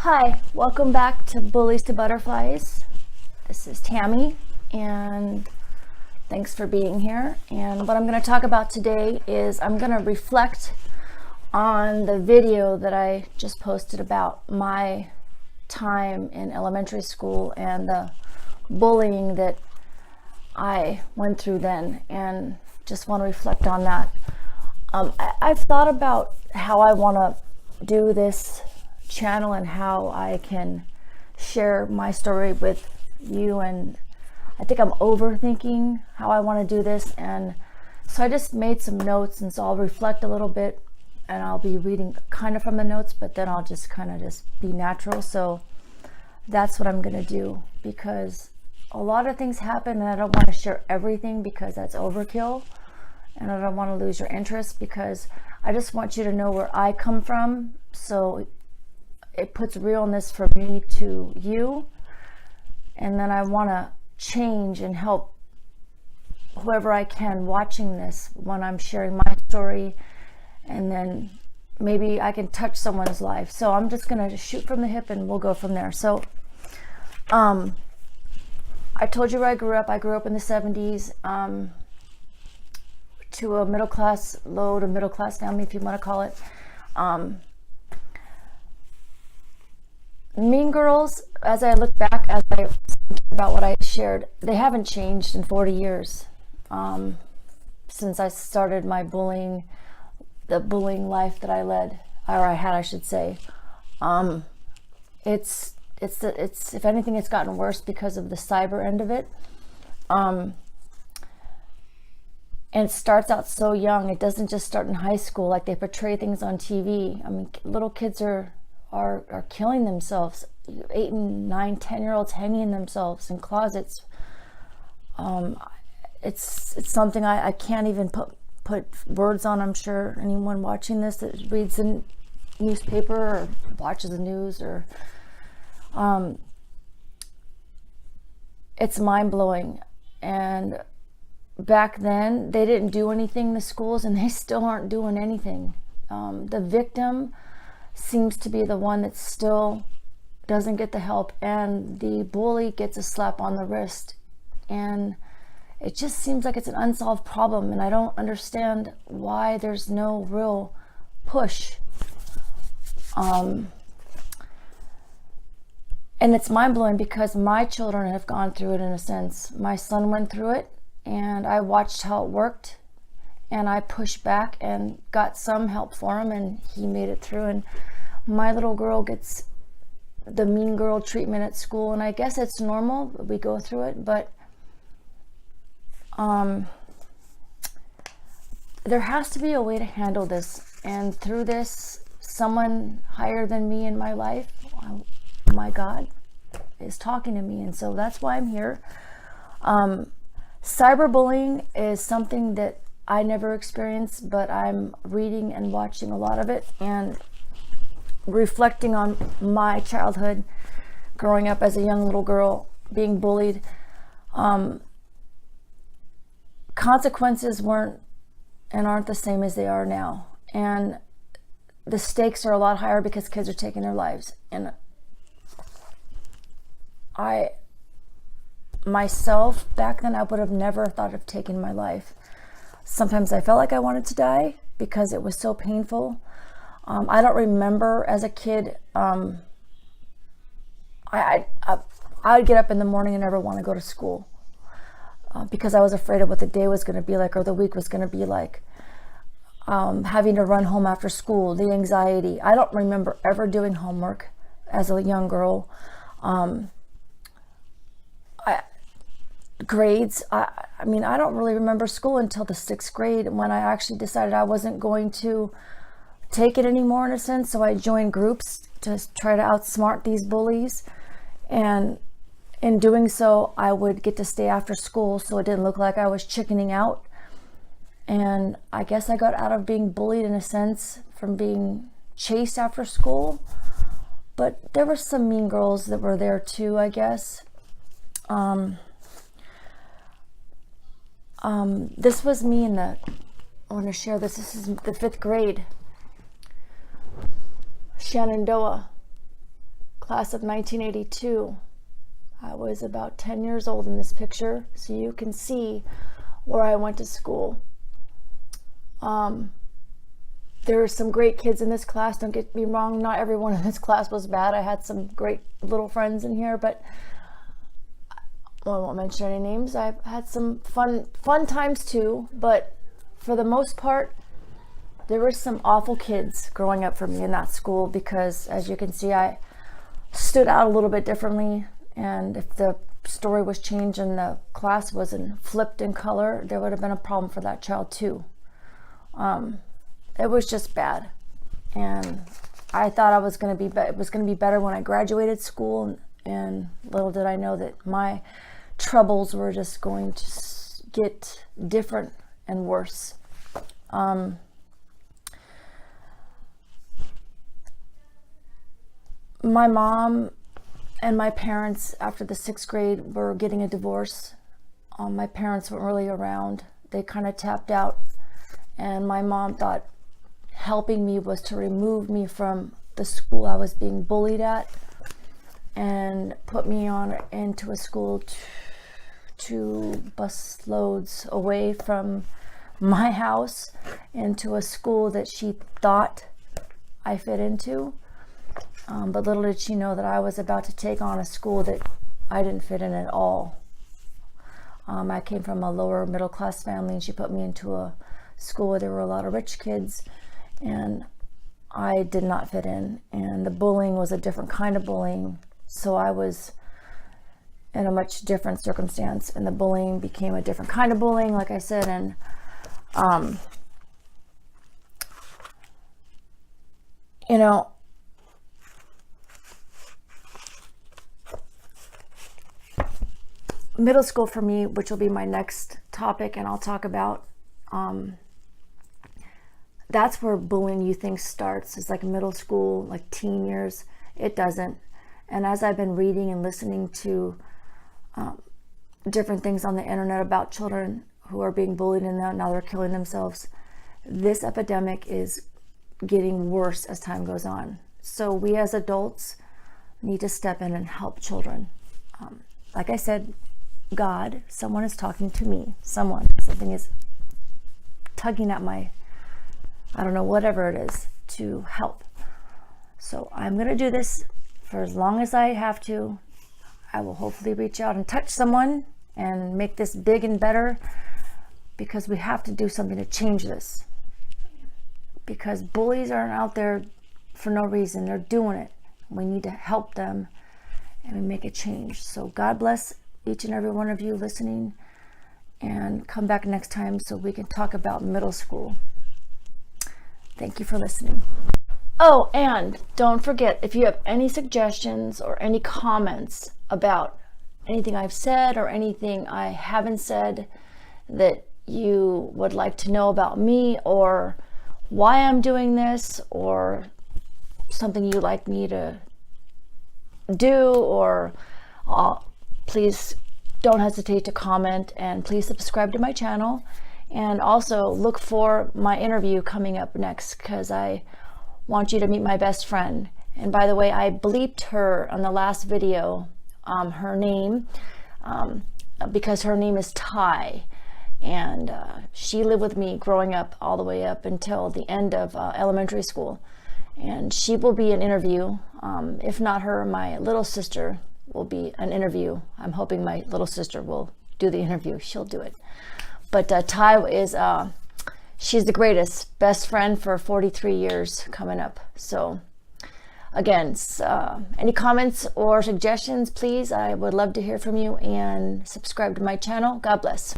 Hi, welcome back to Bullies to Butterflies. This is Tammy, and thanks for being here. And what I'm going to talk about today is I'm going to reflect on the video that I just posted about my time in elementary school and the bullying that I went through then, and just want to reflect on that. I've thought about how I want to do this channel and how I can share my story with you, and I think I'm overthinking how I want to do this, and so I just made some notes, and so I'll reflect a little bit and I'll be reading kind of from the notes, but then I'll just kind of just be natural. So that's what I'm going to do, because a lot of things happen and I don't want to share everything because that's overkill, and I don't want to lose your interest, because I just want you to know where I come from, so it puts realness from me to you. And then I want to change and help whoever I can watching this when I'm sharing my story, and then maybe I can touch someone's life. So I'm just going to shoot from the hip and we'll go from there. So I told you where I grew up. I grew up in the 70s to a middle class, low to middle class family, if you want to call it. Mean Girls, as I look back, as I think about what I shared, they haven't changed in 40 years since I started my bullying, the bullying life that I led, or I had, I should say. It's if anything, it's gotten worse because of the cyber end of it. And it starts out so young. It doesn't just start in high school like they portray things on TV. I mean, little kids are killing themselves. 8 and 9, 10-year-olds hanging themselves in closets. It's something I can't even put words on. I'm sure anyone watching this that reads the newspaper or watches the news, or it's mind-blowing. And back then they didn't do anything in the schools, and they still aren't doing anything. The victim seems to be the one that still doesn't get the help, and the bully gets a slap on the wrist, and it just seems like it's an unsolved problem, and I don't understand why there's no real push. And it's mind-blowing because my children have gone through it in a sense. My son went through it, and I watched how it worked, and I pushed back and got some help for him, and he made it through. And my little girl gets the mean girl treatment at school, and I guess it's normal, we go through it, but there has to be a way to handle this. And through this, someone higher than me in my life, my God, is talking to me, and so that's why I'm here. Cyberbullying is something that I never experienced, but I'm reading and watching a lot of it and reflecting on my childhood, growing up as a young little girl, being bullied. Consequences weren't and aren't the same as they are now, and the stakes are a lot higher because kids are taking their lives. And I myself, back then, I would have never thought of taking my life. Sometimes I felt like I wanted to die because it was so painful. I don't remember as a kid, I would get up in the morning and never want to go to school because I was afraid of what the day was going to be like, or the week was going to be like. Having to run home after school, the anxiety. I don't remember ever doing homework as a young girl. Grades, I mean, I don't really remember school until the 6th grade, when I actually decided I wasn't going to take it anymore, in a sense. So I joined groups to try to outsmart these bullies, and in doing so I would get to stay after school, so it didn't look like I was chickening out. And I guess I got out of being bullied, in a sense, from being chased after school. But there were some mean girls that were there too, I guess. This was me I want to share this. This is the 5th grade. Shenandoah class of 1982. I was about 10 years old in this picture, so you can see where I went to school. There were some great kids in this class, don't get me wrong, not everyone in this class was bad. I had some great little friends in here, but I won't mention any names. I've had some fun times too, but for the most part, there were some awful kids growing up for me in that school because, as you can see, I stood out a little bit differently, and if the story was changed and the class wasn't flipped in color, there would have been a problem for that child too. It was just bad, and I thought it was going to be better when I graduated school, and little did I know that my troubles were just going to get different and worse. My mom and my parents, after the 6th grade, were getting a divorce. My parents weren't really around. They kind of tapped out, and my mom thought helping me was to remove me from the school I was being bullied at and put me into a school two bus loads away from my house, into a school that she thought I fit into. But little did she know that I was about to take on a school that I didn't fit in at all. I came from a lower middle class family, and she put me into a school where there were a lot of rich kids, and I did not fit in. And the bullying was a different kind of bullying, so I was in a much different circumstance, and the bullying became a different kind of bullying, like I said. And you know, middle school for me, which will be my next topic and I'll talk about, that's where bullying you think starts. It's like middle school, like teen years. It doesn't. And as I've been reading and listening to different things on the internet about children who are being bullied and now they're killing themselves, this epidemic is getting worse as time goes on. So we as adults need to step in and help children. Like I said, God, someone is talking to me. Something is tugging at my, I don't know, whatever it is, to help. So I'm going to do this for as long as I have to. I will hopefully reach out and touch someone and make this big and better, because we have to do something to change this. Because bullies aren't out there for no reason. They're doing it. We need to help them and we make a change. So God bless each and every one of you listening, and come back next time so we can talk about middle school. Thank you for listening. Oh, and don't forget, if you have any suggestions or any comments about anything I've said or anything I haven't said that you would like to know about me, or why I'm doing this, or something you'd like me to do, or please don't hesitate to comment, and please subscribe to my channel, and also look for my interview coming up next, because I want you to meet my best friend. And by the way, I bleeped her on the last video, her name, because her name is Ty, and she lived with me growing up all the way up until the end of elementary school, and she will be an interview. If not her, my little sister will be an interview. I'm hoping my little sister will do the interview. She'll do it. But Ty is, she's the greatest, best friend for 43 years coming up. So again, any comments or suggestions, please, I would love to hear from you, and subscribe to my channel. God bless.